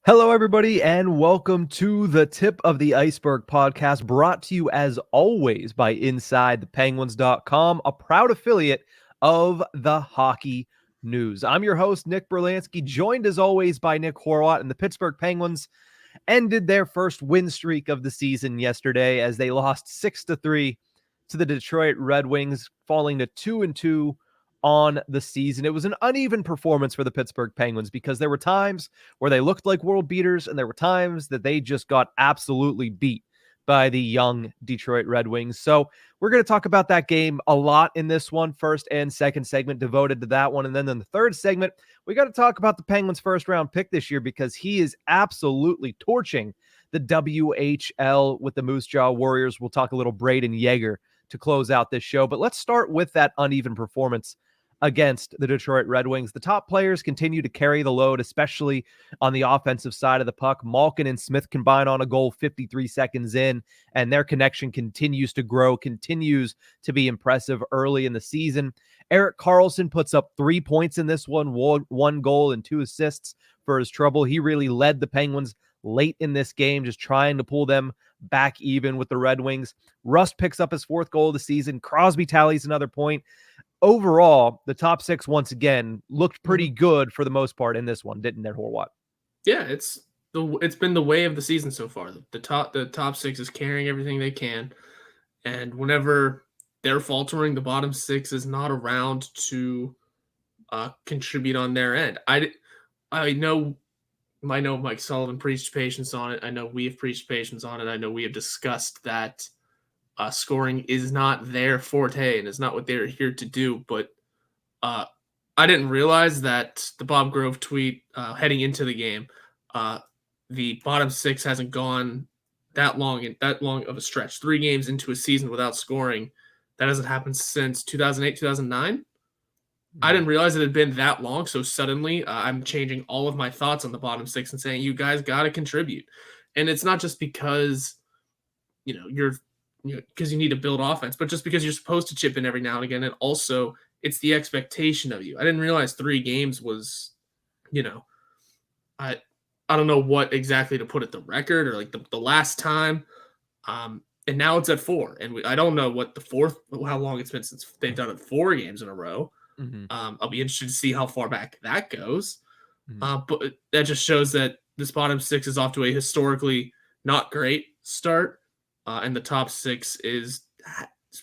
Hello, everybody, and welcome to the Tip of the Ice-Burgh podcast, brought to you as always by InsideThePenguins.com, a proud affiliate of the Hockey News. I'm your host, Nick Brlansky, joined as always by Nick Horwat, and the Pittsburgh Penguins ended their first win streak of the season yesterday as they lost 6-3 to the Detroit Red Wings, falling to 2-2 on the season. It was an uneven performance for the Pittsburgh Penguins because there were times where they looked like world beaters and there were times that they just got absolutely beat by the young Detroit Red Wings. So we're going to talk about that game a lot in this one, first and second segment devoted to that one. And then in the third segment, we got to talk about the Penguins' first round pick this year because he is absolutely torching the WHL with the Moose Jaw Warriors. We'll talk a little Brayden Yager to close out this show, but let's start with that uneven performance against the Detroit Red Wings. The top players continue to carry the load, especially on the offensive side of the puck. Malkin and Smith combine on a goal 53 seconds in, and their connection continues to grow, continues to be impressive early in the season. Erik Karlsson puts up 3 points in this one goal and 2 assists for his trouble. He really led the Penguins late in this game, just trying to pull them back even with the Red Wings. Rust picks up his 4th goal of the season. Crosby tallies another point. Overall, the top 6 once again looked pretty good for the most part in this one, didn't it, Horwat? Yeah, it's been the way of the season so far. The top 6 is carrying everything they can, and whenever they're faltering, the bottom 6 is not around to contribute on their end. I know Mike Sullivan preached patience on it. I know we have preached patience on it. I know we have discussed that scoring is not their forte and is not what they're here to do. But I didn't realize that the Bob Grove tweet heading into the game, the bottom 6 hasn't gone that long of a stretch. 3 games into a season without scoring. That hasn't happened since 2008, 2009. I didn't realize it had been that long. So suddenly I'm changing all of my thoughts on the bottom 6 and saying, you guys got to contribute. And it's not just because, because you need to build offense, but just because you're supposed to chip in every now and again. And also it's the expectation of you. I didn't realize 3 games was, I don't know what exactly to put at the record or like the last time. And now it's at 4. And I don't know what how long it's been since they've done it 4 games in a row. I'll be interested to see how far back that goes. But that just shows that this bottom 6 is off to a historically not great start. And the top 6 is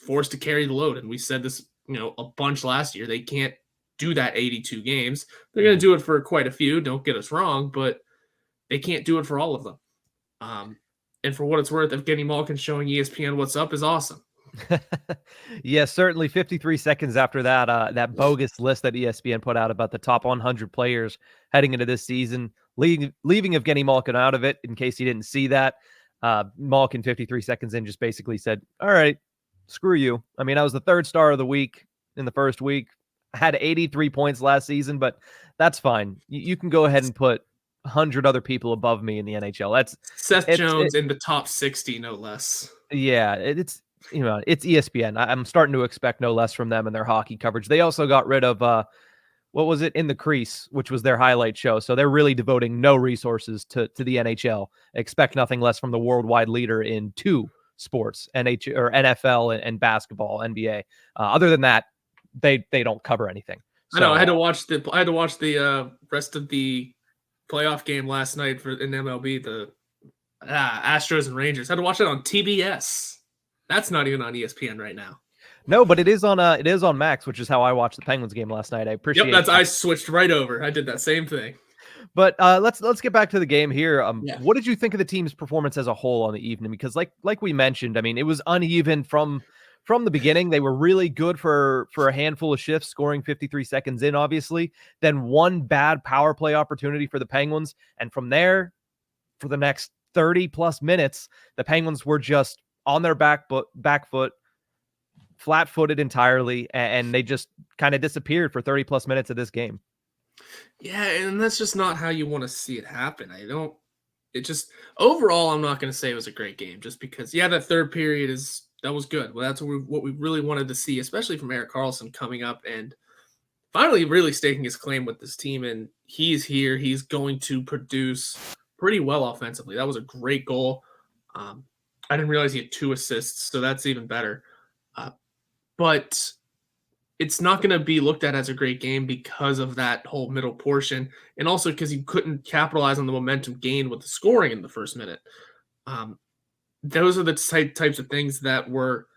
forced to carry the load. And we said this, a bunch last year. They can't do that 82 games. They're going to do it for quite a few. Don't get us wrong, but they can't do it for all of them. And for what it's worth, Evgeny Malkin showing ESPN what's up is awesome. Yes, certainly 53 seconds after that bogus list that ESPN put out about the top 100 players heading into this season, leaving Evgeny Malkin out of it in case you didn't see that. Malkin 53 seconds in just basically said, all right, screw you. I mean, I was the 3rd star of the week in the first week. I had 83 points last season, but that's fine. You can go ahead and put 100 other people above me in the NHL. That's Seth Jones in the top 60, no less. Yeah, it's ESPN. I'm starting to expect no less from them and their hockey coverage. They also got rid of what was it, In the Crease, which was their highlight show. So they're really devoting no resources to the NHL. Expect nothing less from the worldwide leader in 2 sports, NFL and basketball, NBA. Other than that, they don't cover anything. So, I know. I had to watch the rest of the playoff game last night in MLB. The Astros and Rangers. I had to watch it on TBS. That's not even on ESPN right now. No, but it is on Max, which is how I watched the Penguins game last night. I appreciate. Yep, I switched right over. I did that same thing. But let's get back to the game here. What did you think of the team's performance as a whole on the evening? Because like we mentioned, I mean, it was uneven from the beginning. They were really good for a handful of shifts, scoring 53 seconds in, obviously. Then one bad power play opportunity for the Penguins, and from there, for the next 30 plus minutes, the Penguins were just on their back foot, flat-footed entirely, and they just kind of disappeared for 30 plus minutes of this game. Yeah, and that's just not how you want to see it happen. Overall, I'm not going to say it was a great game just because, that third period that was good. Well, that's what we really wanted to see, especially from Erik Karlsson coming up and finally really staking his claim with this team. And he's here. He's going to produce pretty well offensively. That was a great goal. I didn't realize he had 2 assists, so that's even better. But it's not going to be looked at as a great game because of that whole middle portion, and also because you couldn't capitalize on the momentum gained with the scoring in the first minute. Those are the types of things that were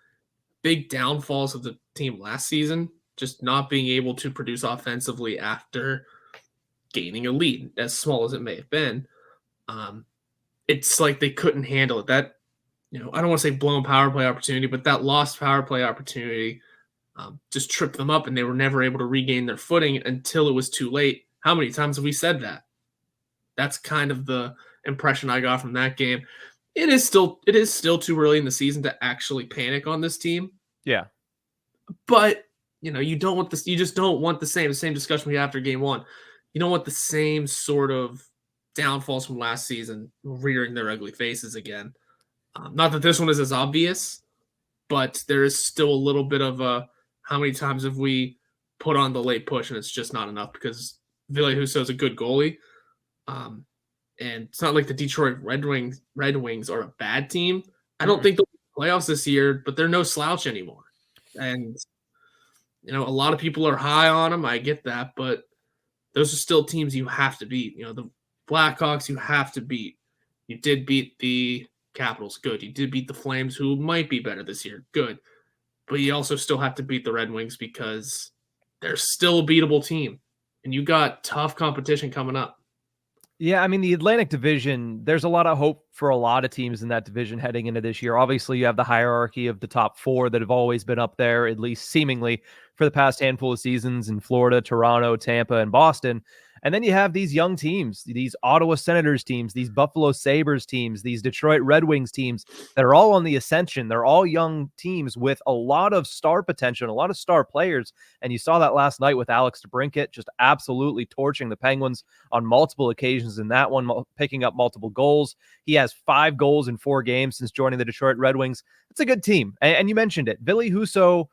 big downfalls of the team last season, just not being able to produce offensively after gaining a lead, as small as it may have been. It's like they couldn't handle it. That, I don't want to say blown power play opportunity, but that lost power play opportunity just tripped them up, and they were never able to regain their footing until it was too late. How many times have we said that? That's kind of the impression I got from that game. It is still too early in the season to actually panic on this team. Yeah. But, you don't want this. You just don't want the same discussion we had after game 1. You don't want the same sort of downfalls from last season rearing their ugly faces again. Not that this one is as obvious, but there is still a little bit of a, how many times have we put on the late push and it's just not enough because Ville Husso is a good goalie. And it's not like the Detroit Red Wings are a bad team. I don't think they'll be playoffs this year, but they're no slouch anymore. And, a lot of people are high on them. I get that, but those are still teams you have to beat. The Blackhawks you have to beat. You did beat the Capitals, good. You did beat the Flames, who might be better this year, good. But you also still have to beat the Red Wings because they're still a beatable team. And you got tough competition coming up. Yeah, I mean, the Atlantic Division, there's a lot of hope for a lot of teams in that division heading into this year. Obviously, you have the hierarchy of the top 4 that have always been up there, at least seemingly, for the past handful of seasons in Florida, Toronto, Tampa, and Boston. And then you have these young teams, these Ottawa Senators teams, these Buffalo Sabres teams, these Detroit Red Wings teams that are all on the ascension. They're all young teams with a lot of star potential, a lot of star players. And you saw that last night with Alex DeBrincat just absolutely torching the Penguins on multiple occasions in that one, picking up multiple goals. He has 5 goals in 4 games since joining the Detroit Red Wings. It's a good team. And you mentioned it. Ville Husso,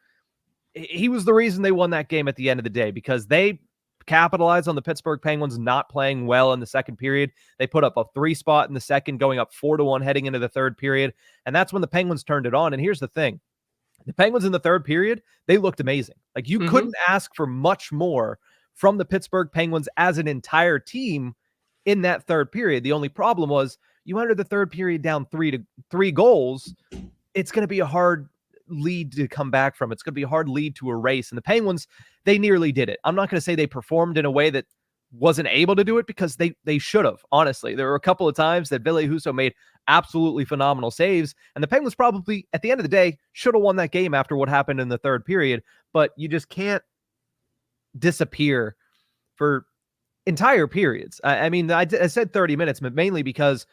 he was the reason they won that game at the end of the day because they capitalized on the Pittsburgh Penguins not playing well in the second period. They put up a 3 spot in the second, going up 4-1 heading into the third period. And that's when the Penguins turned it on. And here's the thing. The Penguins in the third period, they looked amazing. Like you couldn't ask for much more from the Pittsburgh Penguins as an entire team in that third period. The only problem was you entered the third period down 3 goals. It's going to be a hard lead to come back from. It's going to be a hard lead to erase. And the Penguins, they nearly did it. I'm not going to say they performed in a way that wasn't able to do it because they should have, honestly. There were a couple of times that Ville Husso made absolutely phenomenal saves, and the Penguins probably, at the end of the day, should have won that game after what happened in the third period, but you just can't disappear for entire periods. I mean, I said 30 minutes, but mainly because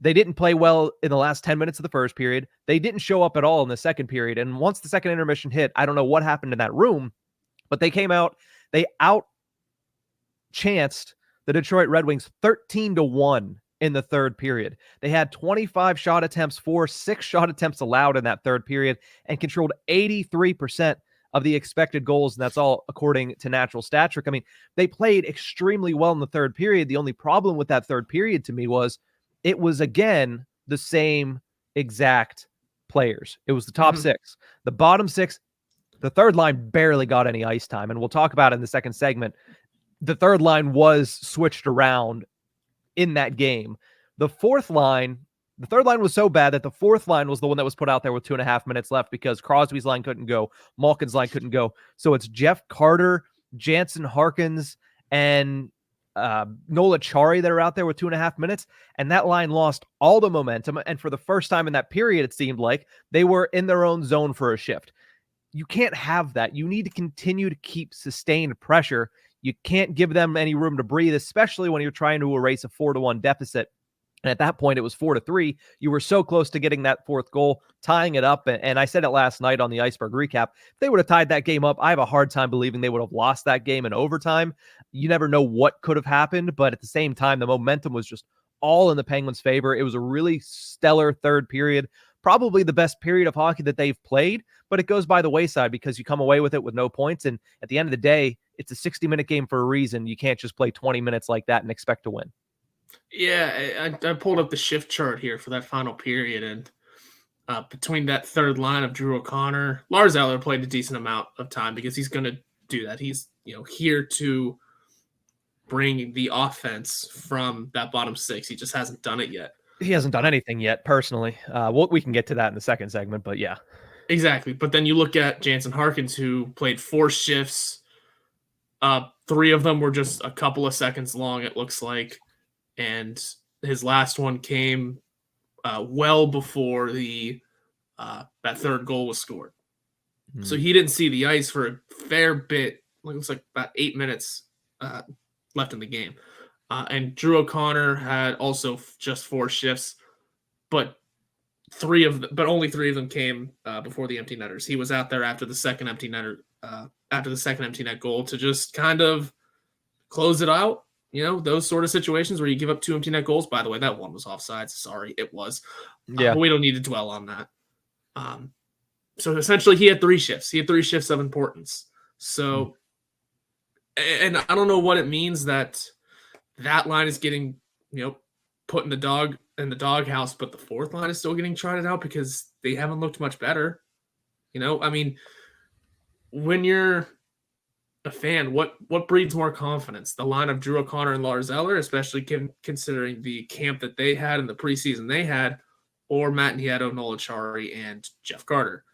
they didn't play well in the last 10 minutes of the first period. They didn't show up at all in the second period. And once the second intermission hit, I don't know what happened in that room, but they came out, they out-chanced the Detroit Red Wings 13-1 in the third period. They had 25 shot attempts for, 6 shot attempts allowed in that third period, and controlled 83% of the expected goals, and that's all according to Natural Stat Trick. I mean, they played extremely well in the third period. The only problem with that third period to me was it was, again, the same exact players. It was the top 6. The bottom 6, the third line barely got any ice time, and we'll talk about it in the second segment. The third line was switched around in that game. The third line was so bad that the fourth line was the one that was put out there with 2.5 minutes left because Crosby's line couldn't go, Malkin's line couldn't go. So it's Jeff Carter, Jansen Harkins, and Nola Chari that are out there with 2.5 minutes, and that line lost all the momentum. And for the first time in that period, it seemed like they were in their own zone for a shift. You can't have that. You need to continue to keep sustained pressure. You can't give them any room to breathe, especially when you're trying to erase a 4-1 deficit. And at that point, it was 4-3. You were so close to getting that 4th goal, tying it up. And I said it last night on the Ice-Burgh recap. If they would have tied that game up, I have a hard time believing they would have lost that game in overtime. You never know what could have happened. But at the same time, the momentum was just all in the Penguins' favor. It was a really stellar third period, probably the best period of hockey that they've played. But it goes by the wayside because you come away with it with no points. And at the end of the day, it's a 60-minute game for a reason. You can't just play 20 minutes like that and expect to win. Yeah, I pulled up the shift chart here for that final period, and between that third line of Drew O'Connor, Lars Eller played a decent amount of time because he's going to do that. He's here to bring the offense from that bottom six. He just hasn't done it yet. He hasn't done anything yet, personally. We can get to that in the second segment, but yeah. Exactly. But then you look at Jansen Harkins, who played 4 shifts. 3 of them were just a couple of seconds long, it looks like. And his last one came well before that third goal was scored. So he didn't see the ice for a fair bit. It looks like about 8 minutes left in the game. And Drew O'Connor had also just 4 shifts, but only 3 of them came before the empty netters. He was out there after the second empty net goal to just kind of close it out. Those sort of situations where you give up 2 empty net goals. By the way, that one was offsides. Sorry, it was. Yeah. But we don't need to dwell on that. So essentially, he had 3 shifts. He had 3 shifts of importance. So, and I don't know what it means that line is getting, put in the doghouse, but the fourth line is still getting trotted out because they haven't looked much better. I mean, when you're a fan, what breeds more confidence? The line of Drew O'Connor and Lars Eller, especially considering the camp that they had and the preseason they had, or Matt Nieto, Nola Chari, and Jeff Carter.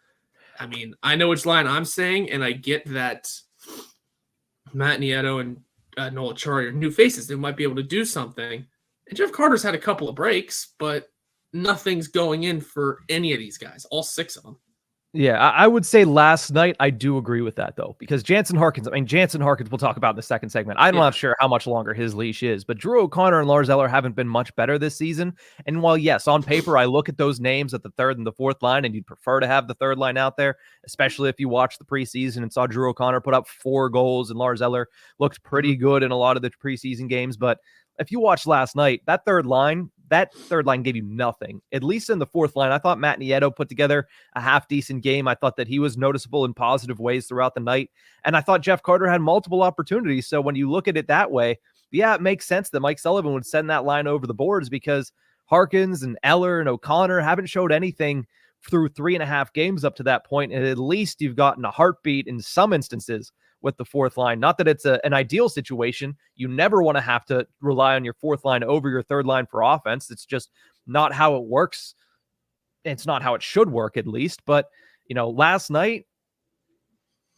I mean, I know which line I'm saying, and I get that Matt Nieto and Nola Chari are new faces. They might be able to do something. And Jeff Carter's had a couple of breaks, but nothing's going in for any of these guys, all 6 of them. Yeah, I would say last night, I do agree with that, though, because Jansen Harkins we'll talk about in the second segment. I'm not sure how much longer his leash is, but Drew O'Connor and Lars Eller haven't been much better this season. And while, yes, on paper, I look at those names at the third and the fourth line, and you'd prefer to have the third line out there, especially if you watched the preseason and saw Drew O'Connor put up 4 goals and Lars Eller looked pretty good in a lot of the preseason games. But if you watched last night, that third line gave you nothing. At least in the fourth line, I thought Matt Nieto put together a half-decent game. I thought that he was noticeable in positive ways throughout the night. And I thought Jeff Carter had multiple opportunities. So when you look at it that way, yeah, it makes sense that Mike Sullivan would send that line over the boards because Harkins and Eller and O'Connor haven't showed anything through 3.5 games up to that point. And at least you've gotten a heartbeat in some instances with the fourth line. Not that it's an ideal situation. You never want to have to rely on your fourth line over your third line for offense. It's just not how it works. It's not how it should work, at least. But, last night,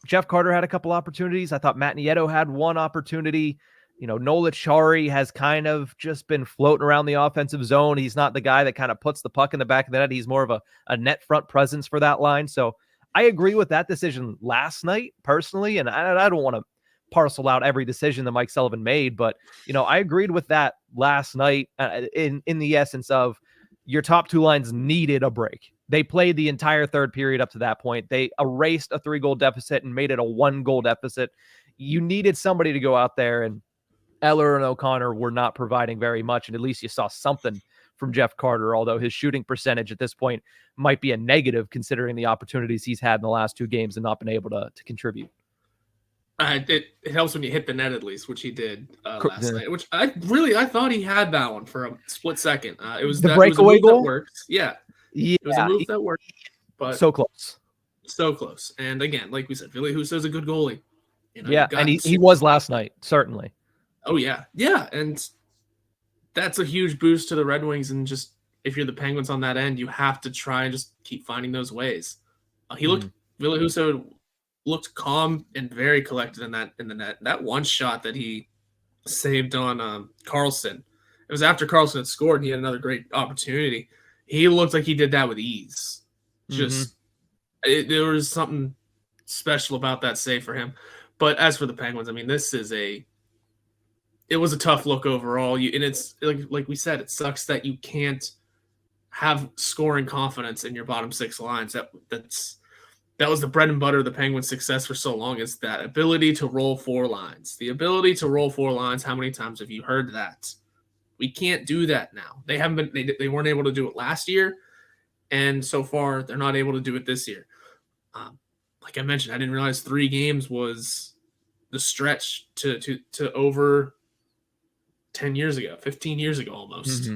Jeff Carter had a couple opportunities. I thought Matt Nieto had one opportunity. Nola Chari has kind of just been floating around the offensive zone. He's not the guy that kind of puts the puck in the back of the net. He's more of a net front presence for that line. So I agree with that decision last night, personally, and I don't want to parcel out every decision that Mike Sullivan made, but, I agreed with that last night in the essence of your top 2 lines needed a break. They played the entire third period up to that point. They erased a 3-goal deficit and made it a 1-goal deficit. You needed somebody to go out there, and Eller and O'Connor were not providing very much, and at least you saw something from Jeff Carter, although his shooting percentage at this point might be a negative considering the opportunities he's had in the last 2 games and not been able to contribute. It helps when you hit the net at least, which he did last night, which I thought he had that one for a split second. It was the breakaway goal. That worked. Yeah. It was a move that worked, but so close. And again, like we said, Ville Husso's a good goalie. And he was last night, certainly. Oh yeah. Yeah. And that's a huge boost to the Red Wings. And just, if you're the Penguins on that end, you have to try and just keep finding those ways. Ville Husso looked calm and very collected in the net. That one shot that he saved on Carlson, it was after Carlson had scored and he had another great opportunity. He looked like he did that with ease. There was something special about that save for him. But as for the Penguins, I mean, it was a tough look overall. And it's like we said, it sucks that you can't have scoring confidence in your bottom 6 lines. That was the bread and butter of the Penguins' success for so long, is that ability to roll 4 lines. The ability to roll 4 lines. How many times have you heard that? We can't do that now. They weren't able to do it last year, and so far they're not able to do it this year. Like I mentioned, I didn't realize 3 games was the stretch to overtake 10 years ago, 15 years ago almost. Mm-hmm.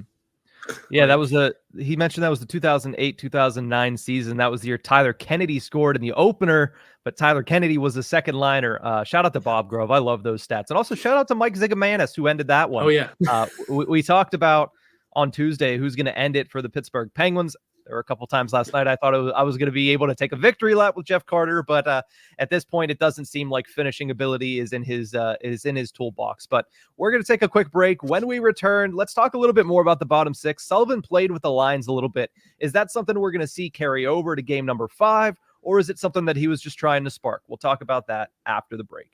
Yeah, that was he mentioned that was the 2008-2009 season. That was the year Tyler Kennedy scored in the opener, but Tyler Kennedy was the second liner. Shout out to Bob Grove. I love those stats. And also shout out to Mike Zigomanis, who ended that one. Oh, yeah. We talked about on Tuesday who's going to end it for the Pittsburgh Penguins. There were a couple times last night I thought I was going to be able to take a victory lap with Jeff Carter, but at this point it doesn't seem like finishing ability is in his toolbox. But we're going to take a quick break. When we return, let's talk a little bit more about the bottom six. Sullivan played with the lines a little bit. Is that something we're going to see carry over to game number 5, or is it something that he was just trying to spark? We'll talk about that after the break.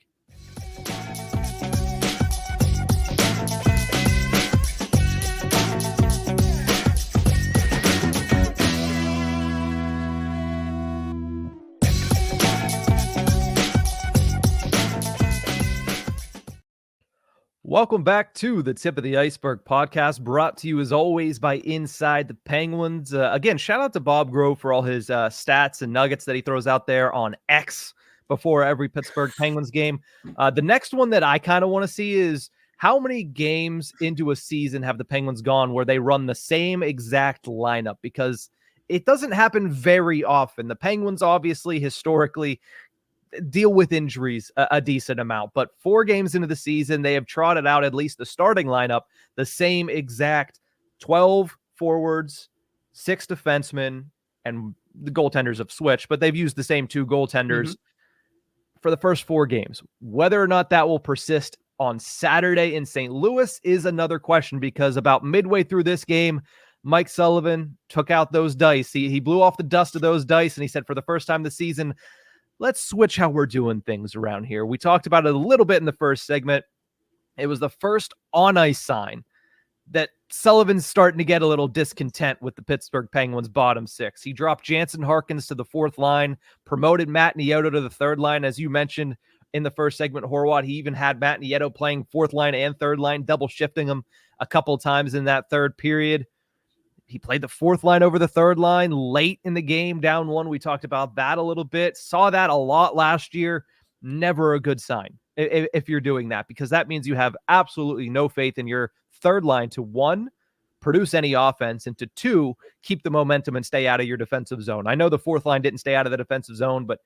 Welcome back to the Tip of the Ice-Burgh podcast, brought to you as always by Inside the Penguins. Again, shout out to Bob Grove for all his stats and nuggets that he throws out there on X before every Pittsburgh Penguins game. The next one that I kind of want to see is how many games into a season have the Penguins gone where they run the same exact lineup? Because it doesn't happen very often. The Penguins obviously historically deal with injuries a decent amount, but 4 games into the season, they have trotted out at least the starting lineup, the same exact 12 forwards, 6 defensemen, and the goaltenders have switched, but they've used the same 2 goaltenders for the first 4 games. Whether or not that will persist on Saturday in St. Louis is another question, because about midway through this game, Mike Sullivan took out those dice. He blew off the dust of those dice, and he said, for the first time this season, let's switch how we're doing things around here. We talked about it a little bit in the first segment. It was the first on-ice sign that Sullivan's starting to get a little discontent with the Pittsburgh Penguins bottom 6. He dropped Jansen Harkins to the 4th line, promoted Matt Nieto to the 3rd line. As you mentioned in the first segment, Horwat, he even had Matt Nieto playing 4th line and 3rd line, double shifting him a couple times in that third period. He played the 4th line over the 3rd line late in the game, down 1. We talked about that a little bit. Saw that a lot last year. Never a good sign if you're doing that, because that means you have absolutely no faith in your 3rd line to, 1, produce any offense, and to 2, keep the momentum and stay out of your defensive zone. I know the 4th line didn't stay out of the defensive zone, but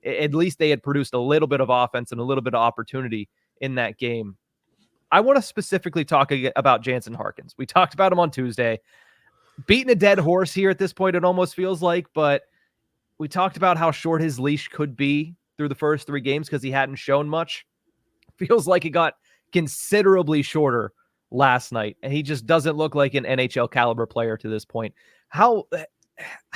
at least they had produced a little bit of offense and a little bit of opportunity in that game. I want to specifically talk about Jansen Harkins. We talked about him on Tuesday. Beating a dead horse here at this point, it almost feels like, but we talked about how short his leash could be through the first 3 games because he hadn't shown much. Feels like it got considerably shorter last night, and he just doesn't look like an NHL caliber player to this point. How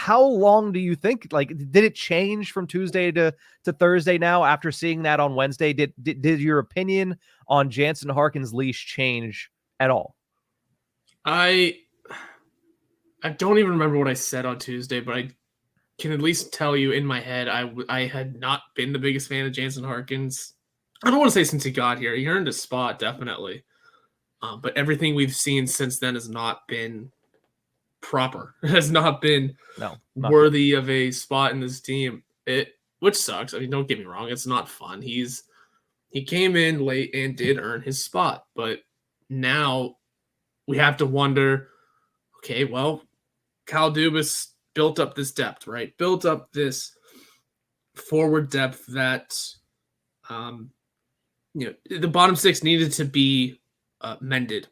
long do you think, like, did it change from Tuesday to Thursday now after seeing that on Wednesday? Did your opinion on Jansen Harkins' leash change at all? I don't even remember what I said on Tuesday, but I can at least tell you in my head I had not been the biggest fan of Jansen Harkins. I don't want to say since he got here. He earned a spot, definitely. But everything we've seen since then has not been proper. It has not been worthy of a spot in this team, which sucks. I mean, don't get me wrong. It's not fun. He came in late and did earn his spot. But now we have to wonder, okay, well, Kyle Dubas built up this depth, right? Built up this forward depth that, the bottom 6 needed to be mended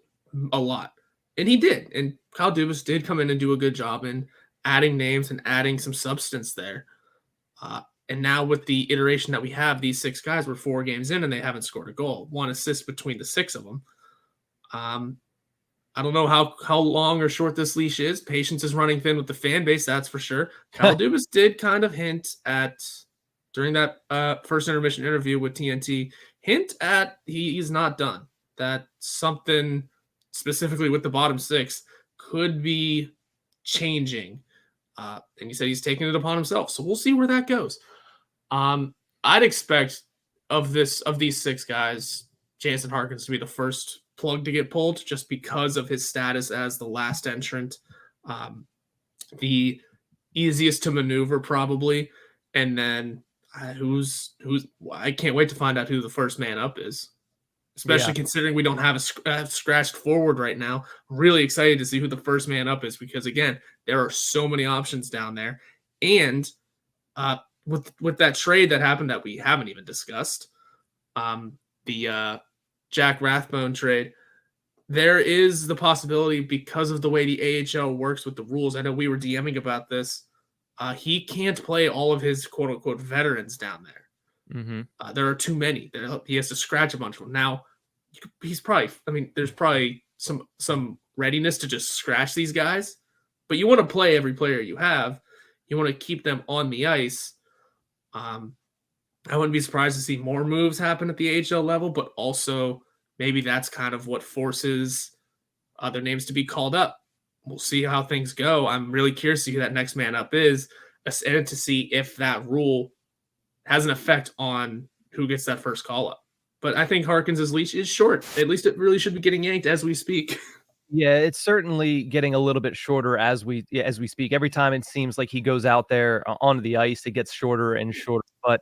a lot. And he did. And Kyle Dubas did come in and do a good job in adding names and adding some substance there. And now with the iteration that we have, these 6 guys were 4 games in and they haven't scored a goal. 1 assist between the 6 of them. I don't know how long or short this leash is. Patience is running thin with the fan base, that's for sure. Kyle Dubas did kind of hint at, during that first intermission interview with TNT, he's not done. That something specifically with the bottom 6 could be changing. And he said he's taking it upon himself. So we'll see where that goes. I'd expect of these 6 guys, Jansen Harkins to be the first plug to get pulled, just because of his status as the last entrant, the easiest to maneuver probably, and then I can't wait to find out who the first man up is. especially considering we don't have a scratched forward right now. Really excited to see who the first man up is because, again, there are so many options down there. And with that trade that happened that we haven't even discussed, the Jack Rathbone trade, there is the possibility because of the way the AHL works with the rules. I know we were DMing about this. He can't play all of his quote-unquote veterans down there. There are too many. He has to scratch a bunch of them. Now, he's probably, there's probably some readiness to just scratch these guys, but you want to play every player you have. You want to keep them on the ice. I wouldn't be surprised to see more moves happen at the AHL level, but also maybe that's kind of what forces other names to be called up. We'll see how things go. I'm really curious to see who that next man up is, and to see if that rule has an effect on who gets that first call up. But I think Harkins' leash is short. At least it really should be getting yanked as we speak. Yeah, it's certainly getting a little bit shorter as we speak. Every time it seems like he goes out there onto the ice, it gets shorter and shorter. But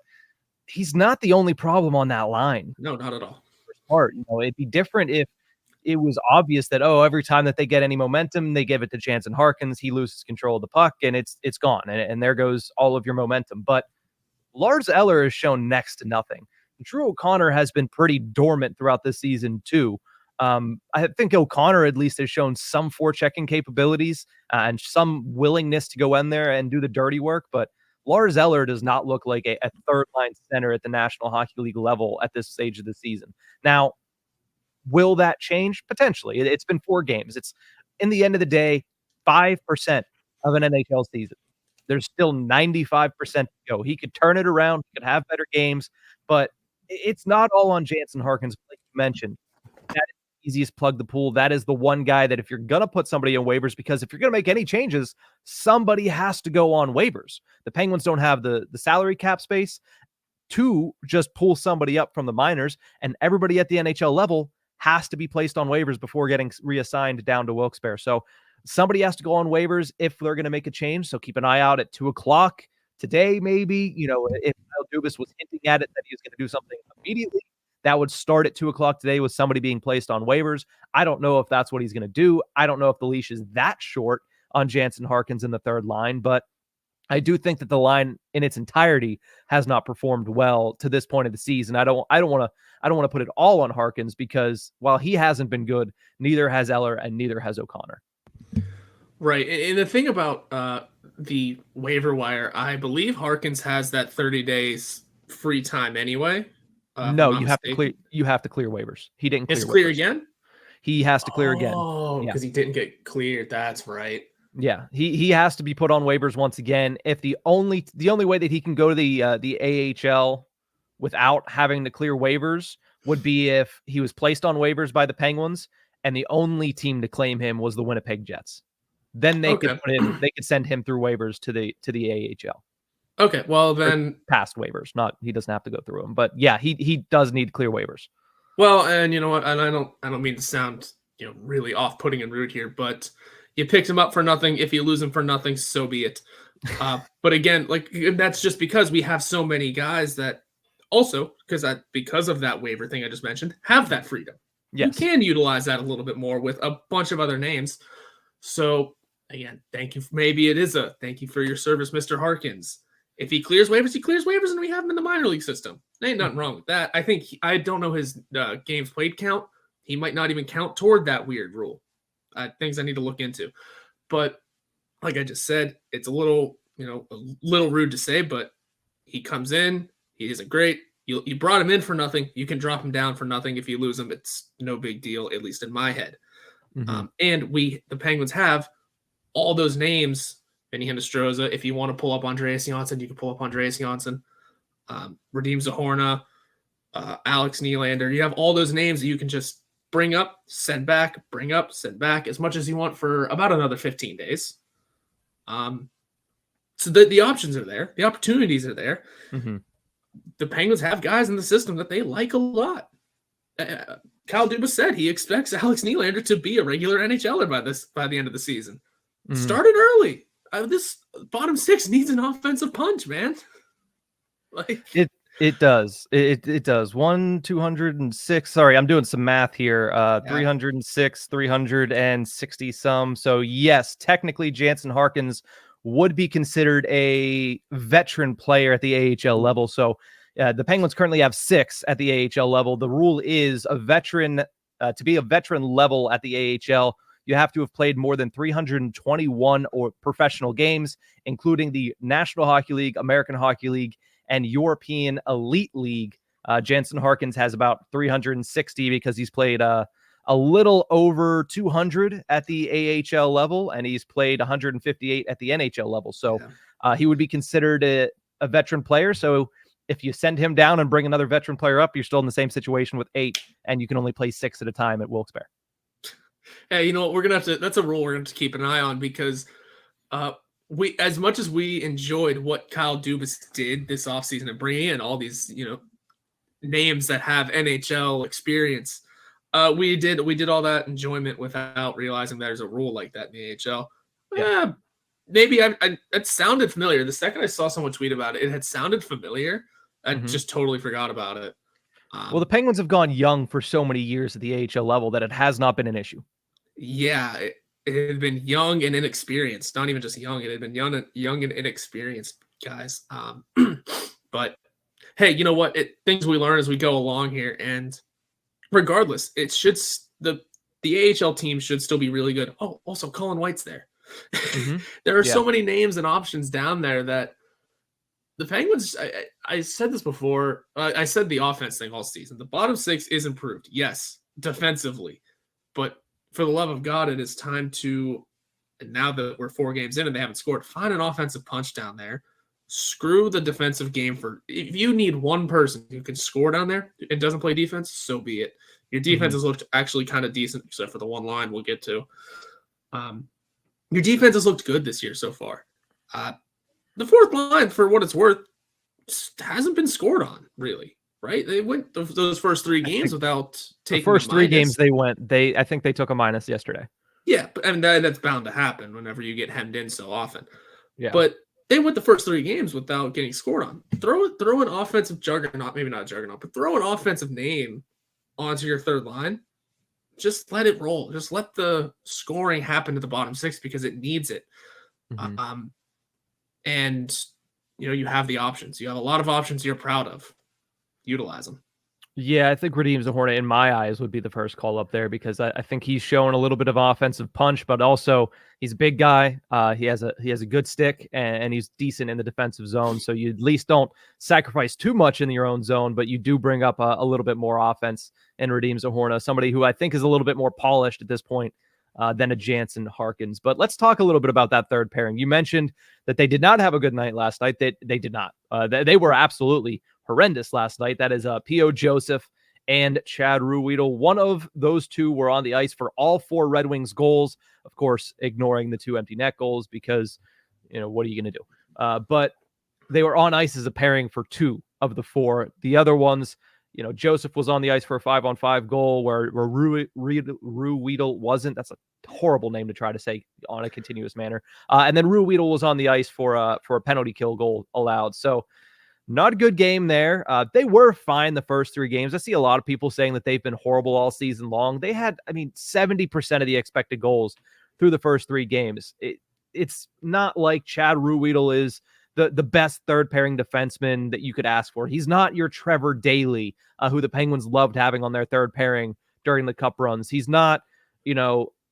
he's not the only problem on that line. No, not at all. Part, it'd be different if it was obvious that every time that they get any momentum, they give it to Jansen Harkins. He loses control of the puck, and it's gone, and there goes all of your momentum. But Lars Eller has shown next to nothing. Drew O'Connor has been pretty dormant throughout this season too. I think O'Connor at least has shown some forechecking capabilities and some willingness to go in there and do the dirty work. But Lars Eller does not look like a third-line center at the National Hockey League level at this stage of the season. Now, will that change? Potentially. It's been 4 games. It's, in the end of the day, 5% of an NHL season. There's still 95% to go. He could turn it around. He could have better games. But it's not all on Jansen Harkins, like you mentioned. That is the easiest plug to pull. That is the one guy that if you're going to put somebody on waivers, because if you're going to make any changes, somebody has to go on waivers. The Penguins don't have the salary cap space to just pull somebody up from the minors, and everybody at the NHL level has to be placed on waivers before getting reassigned down to Wilkes-Barre. So somebody has to go on waivers if they're going to make a change. So keep an eye out at 2:00 today, maybe. If Kyle Dubas was hinting at it that he was going to do something immediately, that would start at 2:00 today with somebody being placed on waivers. I don't know if that's what he's going to do. I don't know if the leash is that short on Jansen Harkins in the third line, but I do think that the line in its entirety has not performed well to this point of the season. I don't want to put it all on Harkins because while he hasn't been good, neither has Eller and neither has O'Connor. Right. And the thing about the waiver wire, I believe Harkins has that 30 days free time anyway. No, you have to clear waivers. He didn't clear. It's clear again? He has to clear again. Oh, because he didn't get cleared. That's right. Yeah, he has to be put on waivers once again. If the only way that he can go to the AHL without having to clear waivers would be if he was placed on waivers by the Penguins and the only team to claim him was the Winnipeg Jets. Then they could send him through waivers to the AHL. Okay, well then past waivers, he doesn't have to go through them. But yeah, he does need clear waivers. Well, and you know what? And I don't mean to sound really off-putting and rude here, but you picked him up for nothing. If you lose him for nothing, so be it. But again, that's just because we have so many guys that also, because of that waiver thing I just mentioned, have that freedom. Yes. You can utilize that a little bit more with a bunch of other names. So again, thank you. Maybe it is a thank you for your service, Mr. Harkins. If he clears waivers, and we have him in the minor league system. There ain't nothing wrong with that. I think I don't know his games played count. He might not even count toward that weird rule. Things I need to look into. But like I just said, it's a little rude to say, but he comes in. He isn't great. You brought him in for nothing. You can drop him down for nothing. If you lose him, it's no big deal, at least in my head. Mm-hmm. And the Penguins have all those names. Vinny Hinostroza. If you want to pull up Andreas Janssen, you can pull up Andreas Janssen. Radim Zahorna, Alex Nylander. You have all those names that you can just bring up, send back, bring up, send back as much as you want for about another 15 days. So the options are there. The opportunities are there. Mm-hmm. The Penguins have guys in the system that they like a lot. Kyle Dubas said he expects Alex Nylander to be a regular NHLer by the end of the season. Mm-hmm. Started early. This bottom six needs an offensive punch, man. It does. It does. 206. Sorry, I'm doing some math here. 306, 360 some. So yes, technically Jansen Harkins would be considered a veteran player at the AHL level. So the Penguins currently have 6 at the AHL level. The rule is a veteran to be a veteran level at the AHL. You have to have played more than 321 or professional games, including the National Hockey League, American Hockey League, and European Elite League. Jansen Harkins has about 360 because he's played a little over 200 at the AHL level, and he's played 158 at the NHL level. So he would be considered a veteran player. So if you send him down and bring another veteran player up, you're still in the same situation with 8, and you can only play 6 at a time at Wilkes-Barre. Hey, you know what? We're gonna have to. That's a rule we're gonna have to keep an eye on because we, as much as we enjoyed what Kyle Dubas did this offseason and bringing in all these, names that have NHL experience, we did all that enjoyment without realizing there's a rule like that in the AHL. Yeah, maybe it sounded familiar. The second I saw someone tweet about it, it had sounded familiar. I just totally forgot about it. Well, the Penguins have gone young for so many years at the AHL level that it has not been an issue. Yeah, it had been young and inexperienced. Not even just young; it had been young and inexperienced guys. But hey, you know what? Things we learn as we go along here, and regardless, it should the AHL team should still be really good. Oh, also Colin White's there. There are so many names and options down there that the Penguins. I said this before. I said the offense thing all season. The bottom 6 is improved, yes, defensively, but for the love of God, it is time to, and now that we're 4 games in and they haven't scored, find an offensive punch down there. Screw the defensive game. If you need one person who can score down there and doesn't play defense, so be it. Your defense has looked actually kind of decent, except for the one line we'll get to. Your defense has looked good this year so far. The fourth line, for what it's worth, hasn't been scored on, really. Right? They went those first 3 games without taking the first 3 games they went. I think they took a minus yesterday. Yeah, and that's bound to happen whenever you get hemmed in so often. Yeah, but they went the first 3 games without getting scored on. Throw an offensive juggernaut, maybe not a juggernaut, but throw an offensive name onto your third line. Just let it roll. Just let the scoring happen to the bottom 6 because it needs it. And you have the options. You have a lot of options you're proud of. Utilize them. Yeah, I think Radim Zohorna, in my eyes, would be the first call up there because I think he's shown a little bit of offensive punch, but also he's a big guy. He has a good stick and he's decent in the defensive zone. So you at least don't sacrifice too much in your own zone, but you do bring up a little bit more offense in Radim Zohorna, somebody who I think is a little bit more polished at this point than a Jansen Harkins. But let's talk a little bit about that third pairing. You mentioned that they did not have a good night last night. They did not. They were absolutely horrendous last night. That is P.O. Joseph and Chad Ruhwedel. One of those 2 were on the ice for all 4 Red Wings goals, of course, ignoring the 2 empty net goals because, what are you going to do? But they were on ice as a pairing for 2 of the 4. The other ones, Joseph was on the ice for a 5-on-5 goal where Ruhwedel wasn't. That's a horrible name to try to say on a continuous manner. And then Ruhwedel was on the ice for a penalty kill goal allowed. So not a good game there. They were fine the first 3 games. I see a lot of people saying that they've been horrible all season long. They had, 70% of the expected goals through the first 3 games. It's not like Chad Ruhwedel is the best third pairing defenseman that you could ask for. He's not your Trevor Daley, who the Penguins loved having on their third pairing during the cup runs. He's not,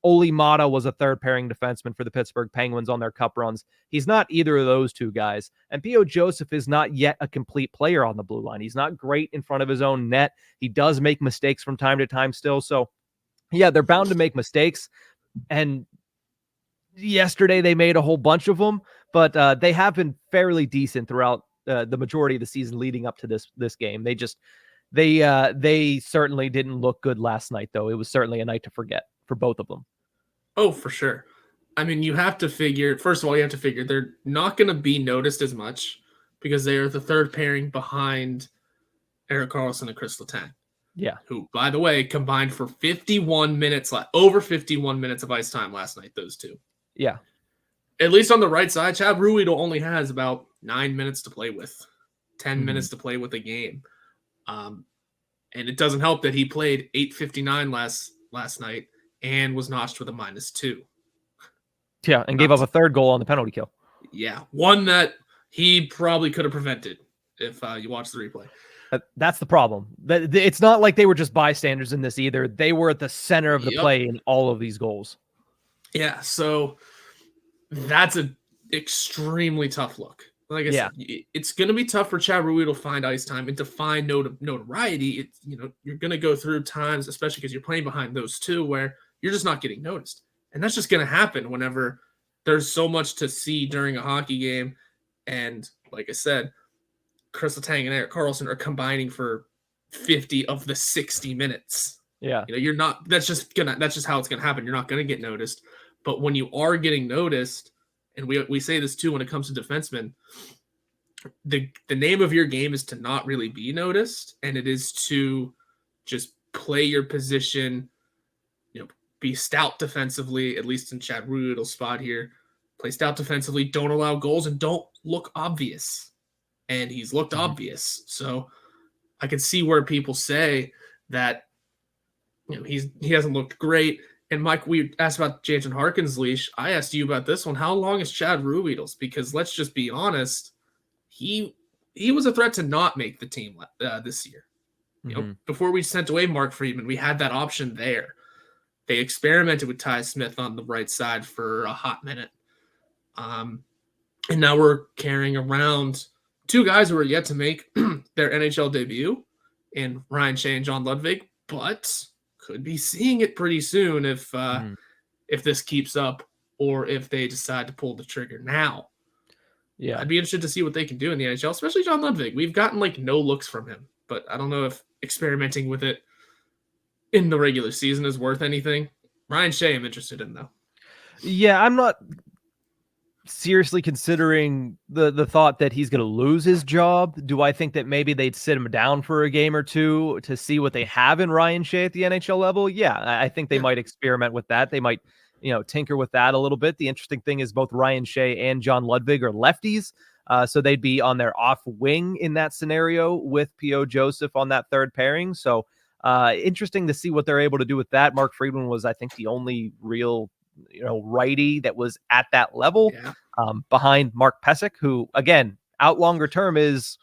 Oli Mata was a third pairing defenseman for the Pittsburgh Penguins on their cup runs. He's not either of those 2 guys. And P.O. Joseph is not yet a complete player on the blue line. He's not great in front of his own net. He does make mistakes from time to time still. So yeah, they're bound to make mistakes. And yesterday they made a whole bunch of them, but they have been fairly decent throughout the majority of the season leading up to this game. They certainly didn't look good last night, though. It was certainly a night to forget for both of them. Oh, for sure. You have to figure, first of all, they're not going to be noticed as much because they are the third pairing behind Erik Karlsson and Chris Letang. Yeah. Who, by the way, combined for 51 minutes, over 51 minutes of ice time last night, those 2. Yeah. At least on the right side, Chad Ruhwedel only has about 9 minutes to play with. 10 minutes to play with a game. And it doesn't help that he played 8:59 last night and was notched with a -2. Yeah, and gave up a third goal on the penalty kill. Yeah, one that he probably could have prevented if you watch the replay. That's the problem. It's not like they were just bystanders in this either. They were at the center of the play in all of these goals. Yeah, so that's an extremely tough look. Like I said, it's going to be tough for Chad Ruhwedel to find ice time and to find notoriety. You're going to go through times, especially because you're playing behind those two, where you're just not getting noticed. And that's just going to happen whenever there's so much to see during a hockey game. And like I said, Chris Letang and Erik Karlsson are combining for 50 of the 60 minutes. Yeah. You're not, that's just how it's going to happen. You're not going to get noticed. But when you are getting noticed, and we say this too when it comes to defensemen, the name of your game is to not really be noticed, and it is to just play your position, be stout defensively, at least in Chad Ruhwedel's spot here. Play stout defensively, don't allow goals, and don't look obvious. And he's looked obvious. So I can see where people say that he hasn't looked great. And Mike, we asked about Jansen Harkin's leash. I asked you about this one. How long is Chad Ruhwedel's? Because let's just be honest, he was a threat to not make the team this year. Before we sent away Mark Friedman, we had that option there. They experimented with Ty Smith on the right side for a hot minute. And now we're carrying around two guys who are yet to make their NHL debut in Ryan Shea and John Ludwig, but could be seeing it pretty soon if this keeps up or if they decide to pull the trigger now. Yeah, I'd be interested to see what they can do in the NHL, especially John Ludwig. We've gotten no looks from him, but I don't know if experimenting with it in the regular season is worth anything. Ryan Shea I'm interested in, though. Yeah, I'm not seriously considering the thought that he's going to lose his job. Do I think that maybe they'd sit him down for a game or two to see what they have in Ryan Shea at the NHL level? Yeah, I think they might experiment with that. They might, tinker with that a little bit. The interesting thing is both Ryan Shea and John Ludwig are lefties. So they'd be on their off wing in that scenario with P.O. Joseph on that third pairing. So interesting to see what they're able to do with that. Mark Friedman was, I think, the only real righty that was at that level behind Mark Pysyk, who, again, out longer term is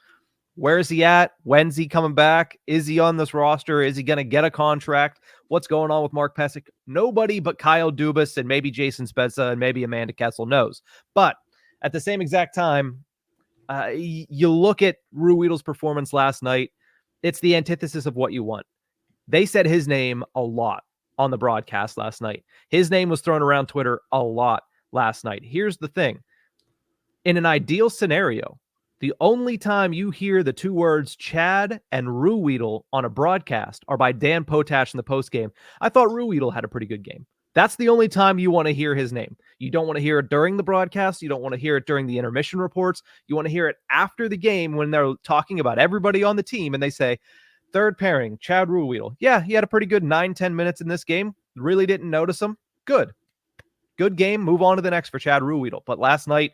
where is he at? When's he coming back? Is he on this roster? Is he going to get a contract? What's going on with Mark Pysyk? Nobody but Kyle Dubas and maybe Jason Spezza and maybe Amanda Kessel knows. But at the same exact time, you look at Ruhwedel's performance last night, it's the antithesis of what you want. They said his name a lot on the broadcast last night. His name was thrown around Twitter a lot last night. Here's the thing. In an ideal scenario, the only time you hear the two words Chad and Ruhwedel on a broadcast are by Dan Potash in the postgame. I thought Ruhwedel had a pretty good game. That's the only time you want to hear his name. You don't want to hear it during the broadcast. You don't want to hear it during the intermission reports. You want to hear it after the game when they're talking about everybody on the team and they say, third pairing, Chad Ruhwedel. Yeah, he had a pretty good 9-10 minutes in this game. Really didn't notice him. Good game. Move on to the next for Chad Ruhwedel. But last night,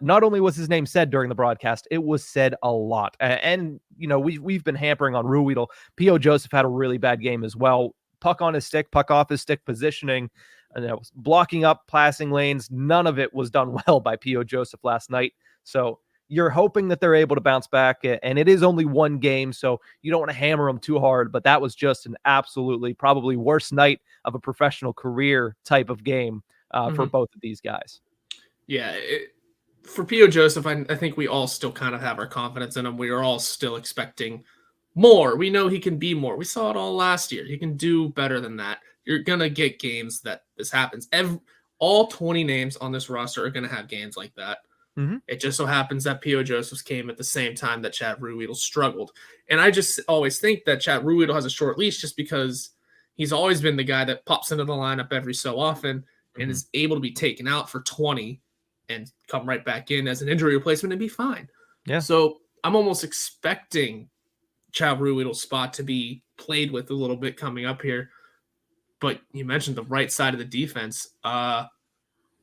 not only was his name said during the broadcast, it was said a lot. And we've been hampering on Ruhwedel. P.O. Joseph had a really bad game as well. Puck on his stick, puck off his stick positioning, and blocking up, passing lanes. None of it was done well by P.O. Joseph last night. So you're hoping that they're able to bounce back, and it is only one game, so you don't want to hammer them too hard, but that was just an absolutely probably worst night of a professional career type of game for both of these guys. Yeah, for P.O. Joseph, I think we all still kind of have our confidence in him. We are all still expecting more. We know he can be more. We saw it all last year. He can do better than that. You're going to get games that this happens. All 20 names on this roster are going to have games like that. It just so happens that P.O. Joseph's came at the same time that Chad Ruhwedel struggled. And I just always think that Chad Ruhwedel has a short leash just because he's always been the guy that pops into the lineup every so often and is able to be taken out for 20 and come right back in as an injury replacement and be fine. Yeah. So I'm almost expecting Chad Ruhwedel's spot to be played with a little bit coming up here. But you mentioned the right side of the defense.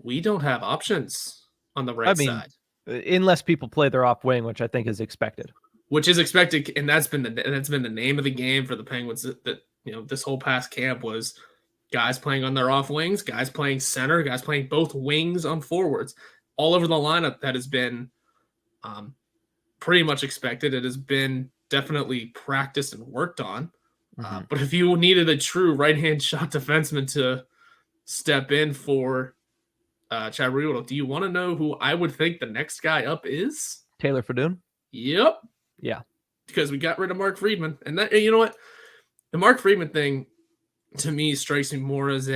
We don't have options on the right side. Unless people play their off wing, which I think is expected. which is expected, and that's been the name of the game for the Penguins. That this whole past camp was guys playing on their off wings, guys playing center, guys playing both wings on forwards, all over the lineup. That has been pretty much expected. It has been definitely practiced and worked on. But if you needed a true right-hand shot defenseman to step in for Chad Ruhwedel, do you want to know who I would think the next guy up is? Taylor Fedun? Yep. Yeah. Because we got rid of Mark Friedman. And that, you know what? The Mark Friedman thing, to me, strikes me more as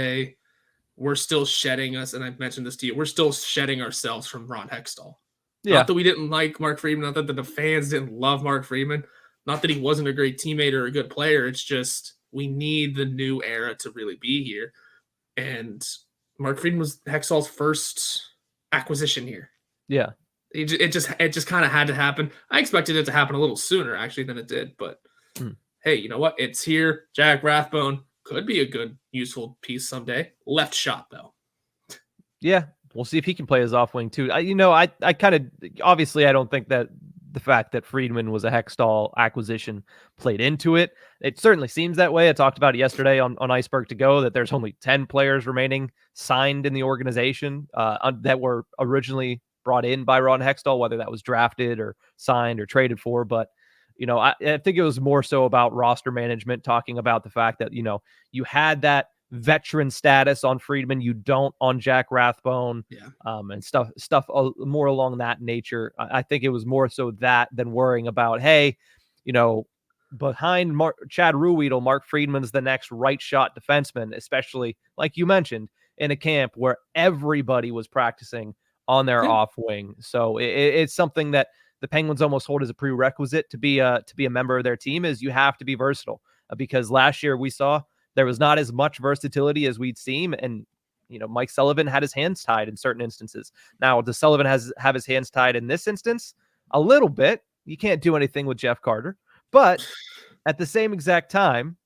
we're still shedding us, and I've mentioned this to you, we're still shedding ourselves from Ron Hextall. Yeah. Not that we didn't like Mark Friedman, not that the fans didn't love Mark Friedman, not that he wasn't a great teammate or a good player. It's just we need the new era to really be here. And Mark Friedman was Hextall's first acquisition here. Yeah. It just kind of had to happen. I expected it to happen a little sooner, actually, than it did. But hey, you know what? It's here. Jack Rathbone could be a good, useful piece someday. Left shot, though. Yeah. We'll see if he can play his off wing, too. I kind of, obviously, I don't think that the fact that Friedman was a Hextall acquisition played into it. It certainly seems that way. I talked about it yesterday on Ice-Burgh To Go that there's only 10 players remaining signed in the organization that were originally brought in by Ron Hextall, whether that was drafted or signed or traded for. But, I think it was more so about roster management, talking about the fact that, you had that veteran status on Friedman, you don't on Jack Rathbone, and stuff more along that nature. I think it was more so that than worrying about, hey, behind Chad Ruhwedel, Mark Friedman's the next right shot defenseman, especially like you mentioned in a camp where everybody was practicing on their off wing. So it's something that the Penguins almost hold as a prerequisite to be a member of their team, is you have to be versatile, because last year we saw there was not as much versatility as we'd seen. And, Mike Sullivan had his hands tied in certain instances. Now, does Sullivan have his hands tied in this instance? A little bit. You can't do anything with Jeff Carter. But at the same exact time,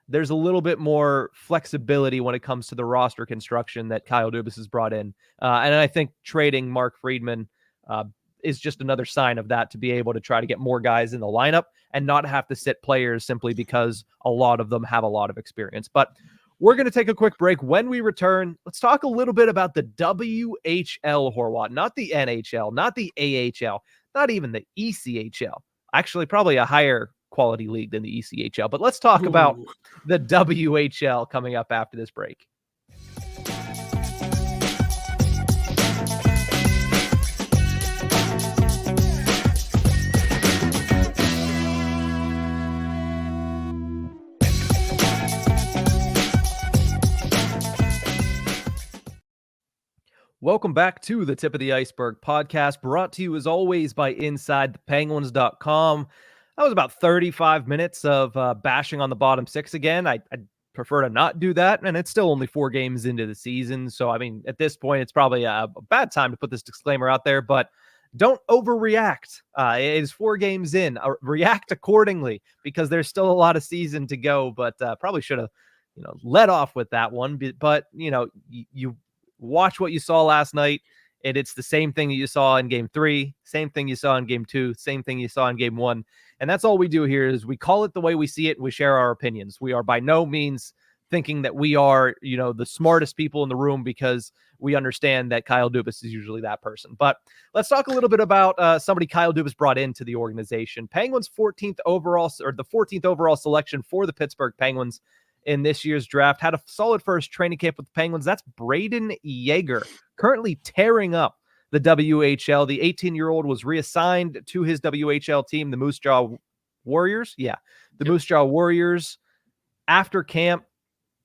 there's a little bit more flexibility when it comes to the roster construction that Kyle Dubas has brought in. And I think trading Mark Friedman is just another sign of that, to be able to try to get more guys in the lineup and not have to sit players simply because a lot of them have a lot of experience. But we're going to take a quick break. When we return, let's talk a little bit about the WHL, Horwat, not the NHL, not the AHL, not even the ECHL. Actually, probably a higher quality league than the ECHL. But let's talk about the WHL coming up after this break. Welcome back to the Tip of the Ice-Burgh podcast, brought to you as always by InsideThePenguins.com. That was about 35 minutes of bashing on the bottom six again. I'd prefer to not do that, and it's still only 4 games into the season. So, I mean, at this point, it's probably a bad time to put this disclaimer out there, but don't overreact. It is 4 games in. React accordingly, because there's still a lot of season to go, but probably should have, let off with that one. But you watch what you saw last night, and it's the same thing that you saw in game 3, same thing you saw in game 2, same thing you saw in game 1. And that's all we do here, is we call it the way we see it, and we share our opinions. We are by no means thinking that we are, the smartest people in the room, because we understand that Kyle Dubas is usually that person. But let's talk a little bit about somebody Kyle Dubas brought into the organization. Penguins 14th overall, or the 14th overall selection for the Pittsburgh Penguins in this year's draft, had a solid first training camp with the Penguins. That's Brayden Yager, currently tearing up the WHL. The 18-year-old was reassigned to his WHL team, the Moose Jaw Warriors. Yeah, the Moose Jaw Warriors. After camp,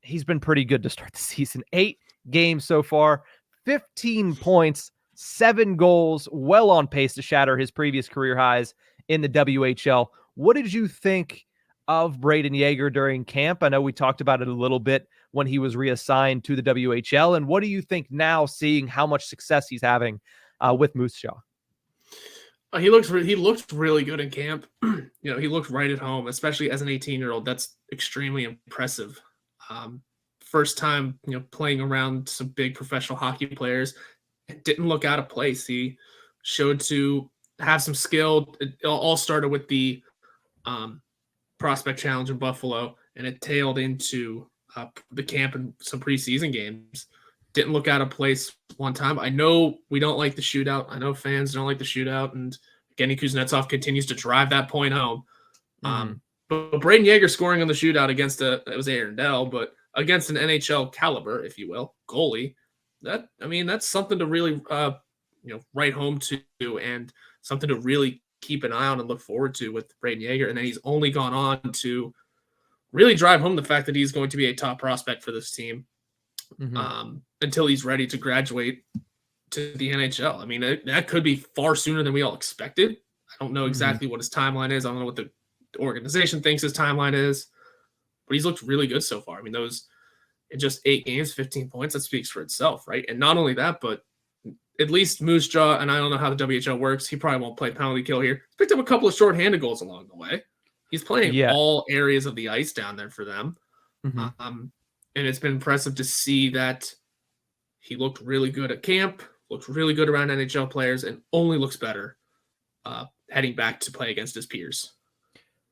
he's been pretty good to start the season. 8 games so far, 15 points, 7 goals, well on pace to shatter his previous career highs in the WHL. What did you think of Brayden Yager during camp? I know we talked about it a little bit when he was reassigned to the WHL. And what do you think now, seeing how much success he's having with Moose Jaw? He looked really good in camp. He looked right at home, especially as an 18-year-old. That's extremely impressive. First time, playing around some big professional hockey players, it didn't look out of place. He showed to have some skill. It all started with the prospect challenge in Buffalo, and it tailed into the camp and some preseason games. Didn't look out of place one time. I know we don't like the shootout. I know fans don't like the shootout, and Evgeny Kuznetsov continues to drive that point home. But Brayden Yager scoring on the shootout against it was Aaron Dell, but against an NHL caliber, if you will, goalie, that's something to really write home to, and something to really keep an eye on and look forward to with Brayden Yager. And then he's only gone on to really drive home the fact that he's going to be a top prospect for this team until he's ready to graduate to the NHL. I mean, that could be far sooner than we all expected. I don't know exactly what his timeline is. I don't know what the organization thinks his timeline is, but he's looked really good so far. I mean, those in just 8 games, 15 points, that speaks for itself, right? And not only that, but at least Moose Jaw, and I don't know how the WHL works, he probably won't play penalty kill here. He's picked up a couple of shorthanded goals along the way. He's playing all areas of the ice down there for them. And it's been impressive to see that he looked really good at camp, looked really good around NHL players, and only looks better heading back to play against his peers.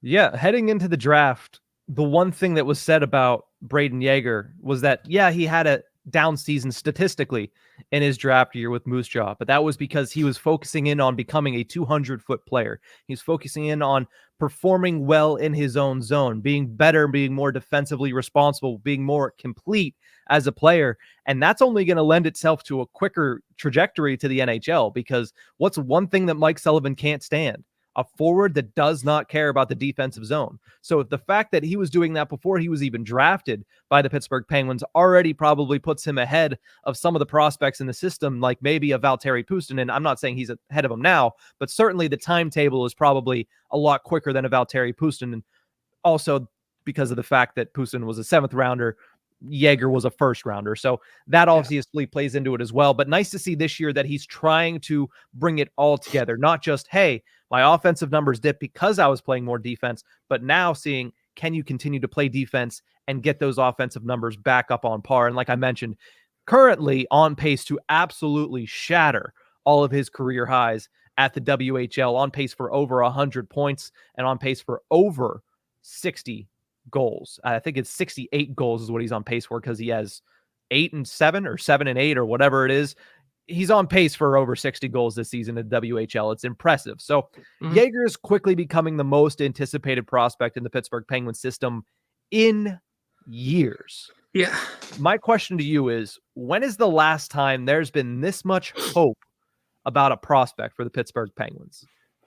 Yeah, heading into the draft, the one thing that was said about Brayden Yager was that, he had a down season statistically in his draft year with Moose Jaw, but that was because he was focusing in on becoming a 200-foot player. He's focusing in on performing well in his own zone, being better, being more defensively responsible, being more complete as a player. And that's only going to lend itself to a quicker trajectory to the NHL, because what's one thing that Mike Sullivan can't stand? A forward that does not care about the defensive zone. So if the fact that he was doing that before he was even drafted by the Pittsburgh Penguins already probably puts him ahead of some of the prospects in the system, like maybe a Valtteri Puustinen. I'm not saying he's ahead of him now, but certainly the timetable is probably a lot quicker than a Valtteri Puustinen. Also because of the fact that Puustinen was a 7th rounder, Yager was a 1st rounder. So that obviously plays into it as well. But nice to see this year that he's trying to bring it all together. Not just, hey, my offensive numbers dipped because I was playing more defense, but now seeing, can you continue to play defense and get those offensive numbers back up on par? And like I mentioned, currently on pace to absolutely shatter all of his career highs at the WHL, on pace for over 100 points and on pace for over 60 goals. I think it's 68 goals is what he's on pace for, because he has 8 and 7 or 7 and 8 or whatever it is. He's on pace for over 60 goals this season at WHL. It's impressive. So Yager is quickly becoming the most anticipated prospect in the Pittsburgh Penguins system in years. Yeah. My question to you is, when is the last time there's been this much hope about a prospect for the Pittsburgh Penguins?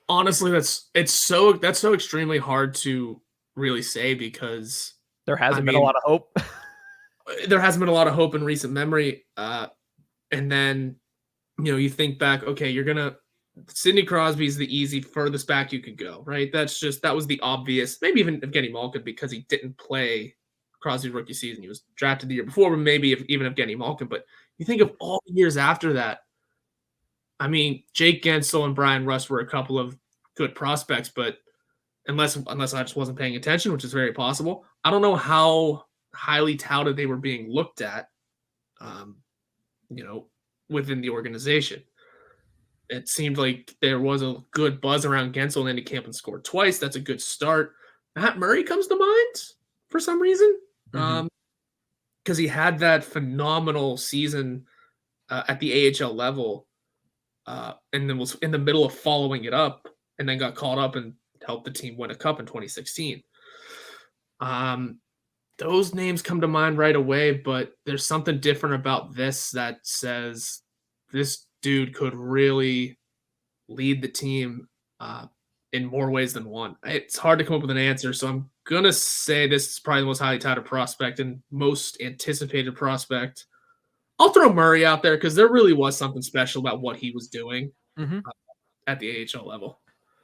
Honestly, that's so extremely hard to really say, because there hasn't been a lot of hope. There hasn't been a lot of hope in recent memory. And then, you think back, okay, Sidney Crosby's the easy furthest back you could go, right? That was the obvious, maybe even Evgeny Malkin, because he didn't play Crosby's rookie season. He was drafted the year before, but maybe even Evgeny Malkin. But you think of all the years after that, I mean, Jake Gensel and Brian Rust were a couple of good prospects, but unless I just wasn't paying attention, which is very possible, I don't know how highly touted they were being looked at, within the organization. It seemed like there was a good buzz around Gensel, and then he came and scored twice. That's a good start. Matt Murray comes to mind for some reason, because he had that phenomenal season at the AHL level, and then was in the middle of following it up, and then got called up and helped the team win a cup in 2016. Those names come to mind right away, but there's something different about this that says this dude could really lead the team in more ways than one. It's hard to come up with an answer, so I'm going to say this is probably the most highly touted prospect and most anticipated prospect. I'll throw Murray out there because there really was something special about what he was doing at the AHL level.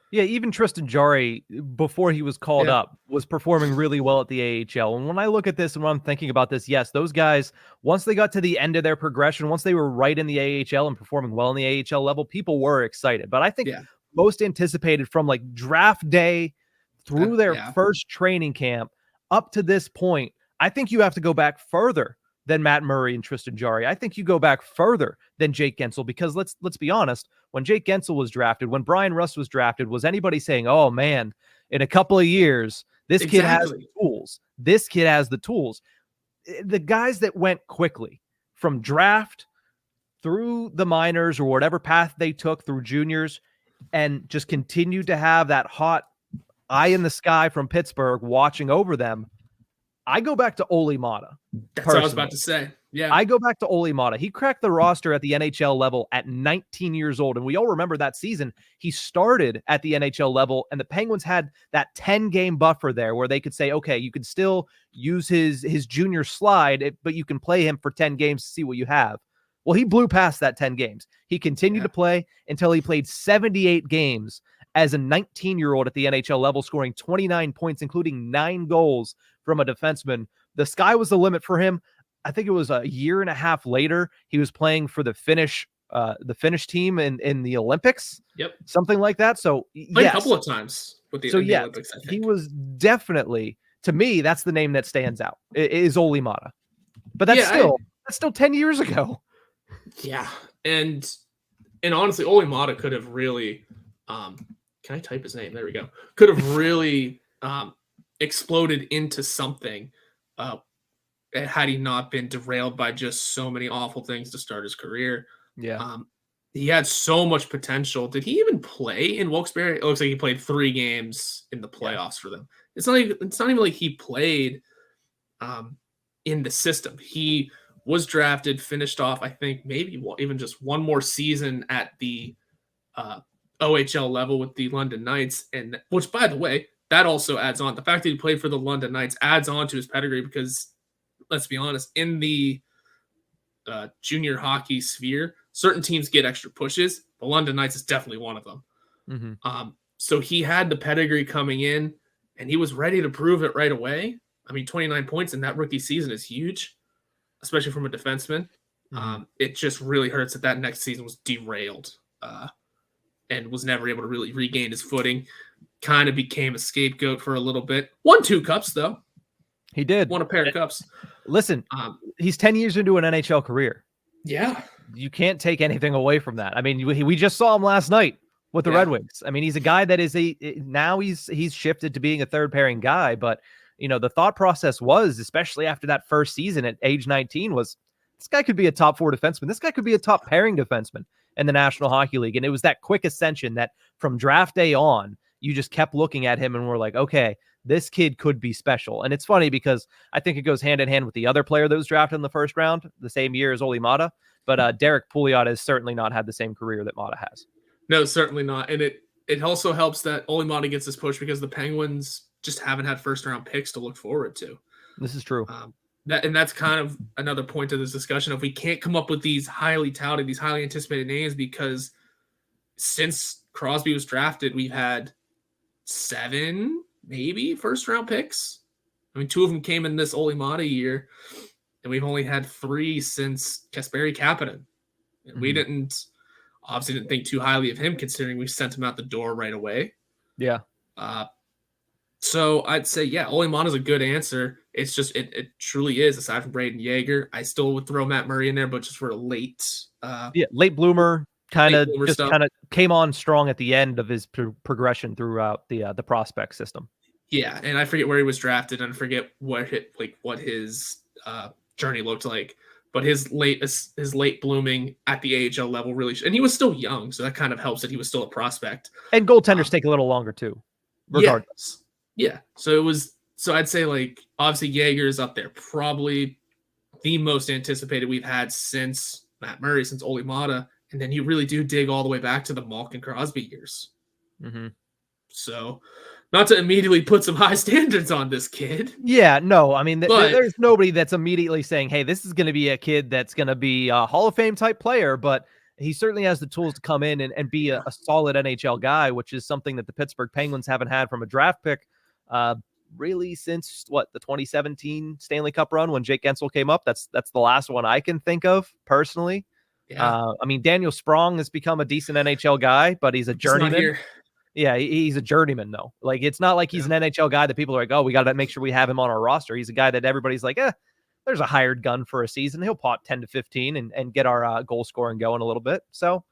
Yeah, even Tristan Jarry, before he was called up, was performing really well at the AHL. And when I look at this and when I'm thinking about this, yes, those guys, once they got to the end of their progression, once they were right in the AHL and performing well in the AHL level, people were excited. But I think most anticipated from like draft day through their first training camp up to this point, I think you have to go back further than Matt Murray and Tristan Jarry. I think you go back further than Jake Gensel, because let's be honest, when Jake Gensel was drafted, when Brian Rust was drafted, was anybody saying, oh man, in a couple of years, this kid has the tools. This kid has the tools. The guys that went quickly from draft through the minors or whatever path they took through juniors and just continued to have that hot eye in the sky from Pittsburgh watching over them. I go back to Olli Maatta. That's what I was about to say. Yeah. I go back to Olli Maatta. He cracked the roster at the NHL level at 19 years old. And we all remember that season. He started at the NHL level, and the Penguins had that 10-game buffer there where they could say, okay, you can still use his junior slide, but you can play him for 10 games to see what you have. Well, he blew past that 10 games. He continued to play until he played 78 games as a 19-year-old at the NHL level, scoring 29 points, including 9 goals from a defenseman. The sky was the limit for him. I think it was a year and a half later, he was playing for the Finnish team in the Olympics. Yep. Something like that. So played a couple of times with the Olympics, I think. He was definitely, to me, that's the name that stands out, is Olli Maatta. But that's still 10 years ago. Yeah. And honestly, Olli Maatta could have really can I type his name? There we go. Could have really exploded into something had he not been derailed by just so many awful things to start his career. Yeah. He had so much potential. Did he even play in Wilkes-Barre? It looks like he played 3 games in the playoffs for them. It's not even like he played in the system. He was drafted, finished off, I think, maybe even just one more season at the OHL level with the London Knights, and which, by the way, that also adds on. The fact that he played for the London Knights adds on to his pedigree because, let's be honest, in the junior hockey sphere, certain teams get extra pushes. The London Knights is definitely one of them. Mm-hmm. So he had the pedigree coming in, and he was ready to prove it right away. I mean, 29 points in that rookie season is huge, especially from a defenseman. Mm-hmm. It just really hurts that next season was derailed and was never able to really regain his footing. Kind of became a scapegoat for a little bit. Won 2 cups, though. He did. Won a pair of cups. Listen, he's 10 years into an NHL career. Yeah. You can't take anything away from that. I mean, we just saw him last night with the Red Wings. I mean, he's a guy that is now he's shifted to being a third pairing guy, but the thought process was, especially after that first season at age 19, was this guy could be a top 4 defenseman. This guy could be a top pairing defenseman in the National Hockey League. And it was that quick ascension that from draft day on, you just kept looking at him and were like, okay, this kid could be special. And it's funny because I think it goes hand in hand with the other player that was drafted in the first round, the same year as Olli Maatta. But Derek Pouliot has certainly not had the same career that Maatta has. No, certainly not. And it also helps that Olli Maatta gets this push because the Penguins just haven't had first-round picks to look forward to. This is true. That's kind of another point of this discussion. If we can't come up with these highly touted, these highly anticipated names, because since Crosby was drafted, we've had 7, maybe, first-round picks. I mean, 2 of them came in this Olli Maatta year, and we've only had 3 since Kasperi Kapanen. And we obviously didn't think too highly of him, considering we sent him out the door right away. Yeah. So I'd say, Olli Maatta is a good answer. It's just, it truly is, aside from Brayden Yager. I still would throw Matt Murray in there, but just for a late bloomer, kind of came on strong at the end of his progression throughout the prospect system. Yeah, and I forget where he was drafted, and I forget what his journey looked like. But his late blooming at the AHL level really, and he was still young, so that kind of helps that he was still a prospect. And goaltenders take a little longer too, regardless. Yeah. So I'd say, like, obviously Yager is up there, probably the most anticipated we've had since Matt Murray, since Olli Maatta, and then you really do dig all the way back to the Malkin Crosby years. Mm-hmm. So, not to immediately put some high standards on this kid. Yeah, no, I mean, there's nobody that's immediately saying, hey, this is going to be a kid that's going to be a Hall of Fame type player, but he certainly has the tools to come in and be a solid NHL guy, which is something that the Pittsburgh Penguins haven't had from a draft pick really since, the 2017 Stanley Cup run when Jake Gensel came up. That's the last one I can think of, personally. Yeah. I mean, Daniel Sprong has become a decent NHL guy, but he's a journeyman. Yeah, he's a journeyman, though. Like, it's not like he's an NHL guy that people are like, oh, we got to make sure we have him on our roster. He's a guy that everybody's like, there's a hired gun for a season. He'll pot 10 to 15 and get our goal scoring going a little bit. So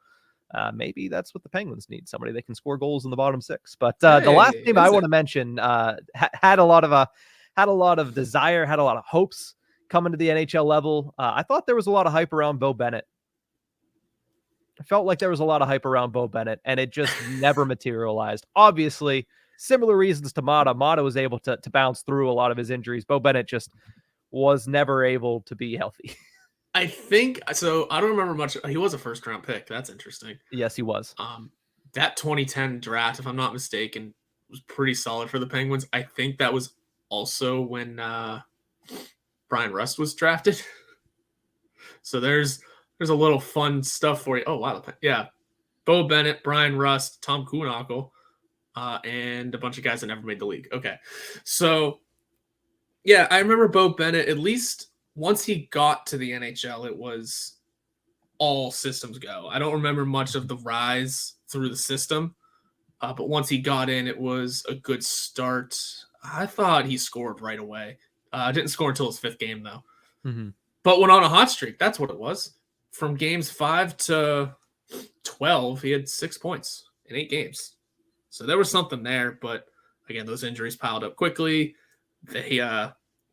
maybe that's what the Penguins need, somebody that can score goals in the bottom six. But the last team I want to mention had a lot of desire, had a lot of hopes coming to the NHL level. I thought there was a lot of hype around Bo Bennett. I felt like there was a lot of hype around Bo Bennett, and it just never materialized. Obviously, similar reasons to Mata. Mata was able to bounce through a lot of his injuries. Bo Bennett just was never able to be healthy. I think so. I don't remember much. He was a first-round pick. That's interesting. Yes, he was. That 2010 draft, if I'm not mistaken, was pretty solid for the Penguins. I think that was also when Brian Rust was drafted. So there's a little fun stuff for you. Oh, wow. Yeah. Bo Bennett, Brian Rust, Tom Kuhnhackl, and a bunch of guys that never made the league. Okay. So, yeah, I remember Bo Bennett, at least once he got to the NHL, it was all systems go. I don't remember much of the rise through the system, but once he got in, it was a good start. I thought he scored right away. Didn't score until his 5th game, though. Mm-hmm. But went on a hot streak. That's what it was. From games 5 to 12, he had 6 points in 8 games. So there was something there. But again, those injuries piled up quickly. They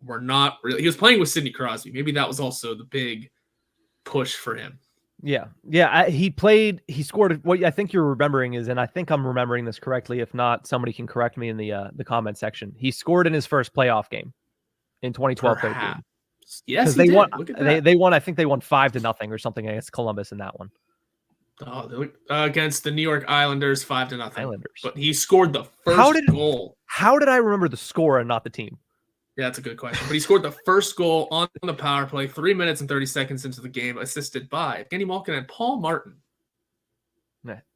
were not really. He was playing with Sidney Crosby. Maybe that was also the big push for him. Yeah. He scored. What I think you're remembering is, and I think I'm remembering this correctly. If not, somebody can correct me in the comment section. He scored in his first playoff game in 2012-13. Yes, they won. Look at that. They won. I think they won 5-0 or something against Columbus in that one. Oh, against the New York Islanders, 5-0. Islanders. But he scored the first goal. How did I remember the score and not the team? Yeah, that's a good question. But he scored the first goal on the power play 3 minutes and 30 seconds into the game, assisted by Evgeny Malkin and Paul Martin.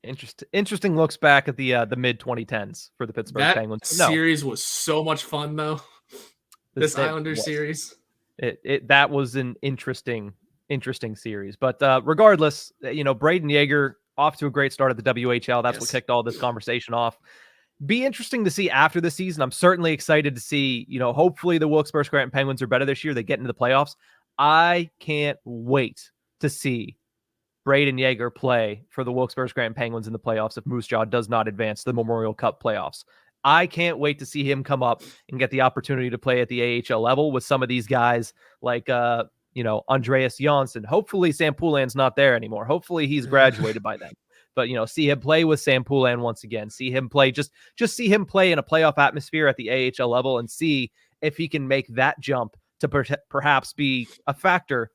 Interesting looks back at the mid 2010s for the Pittsburgh Penguins. That series was so much fun, though. This Islanders series. That was an interesting series. But regardless, Brayden Yager off to a great start at the WHL. That's what kicked all this conversation off. Be interesting to see after the season. I'm certainly excited to see, hopefully the Wilkes-Barre Scranton Penguins are better this year. They get into the playoffs. I can't wait to see Brayden Yager play for the Wilkes-Barre Scranton Penguins in the playoffs if Moose Jaw does not advance to the Memorial Cup playoffs. I can't wait to see him come up and get the opportunity to play at the AHL level with some of these guys like, Andreas Janssen. Hopefully Sam Poulin's not there anymore. Hopefully he's graduated by then. But, see him play with Sam Poulin once again. See him play, just see him play in a playoff atmosphere at the AHL level and see if he can make that jump to perhaps be a factor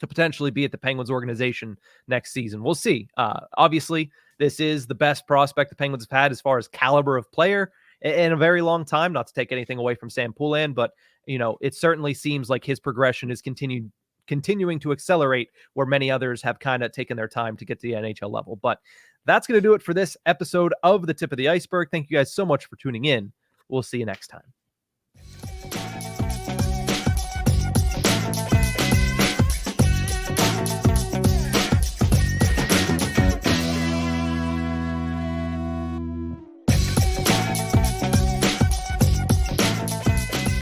to potentially be at the Penguins organization next season. We'll see. Obviously, this is the best prospect the Penguins have had as far as caliber of player in a very long time, not to take anything away from Sam Poulin, but, it certainly seems like his progression is continuing to accelerate where many others have kind of taken their time to get to the NHL level. But that's going to do it for this episode of The Tip of the Iceberg. Thank you guys so much for tuning in. We'll see you next time.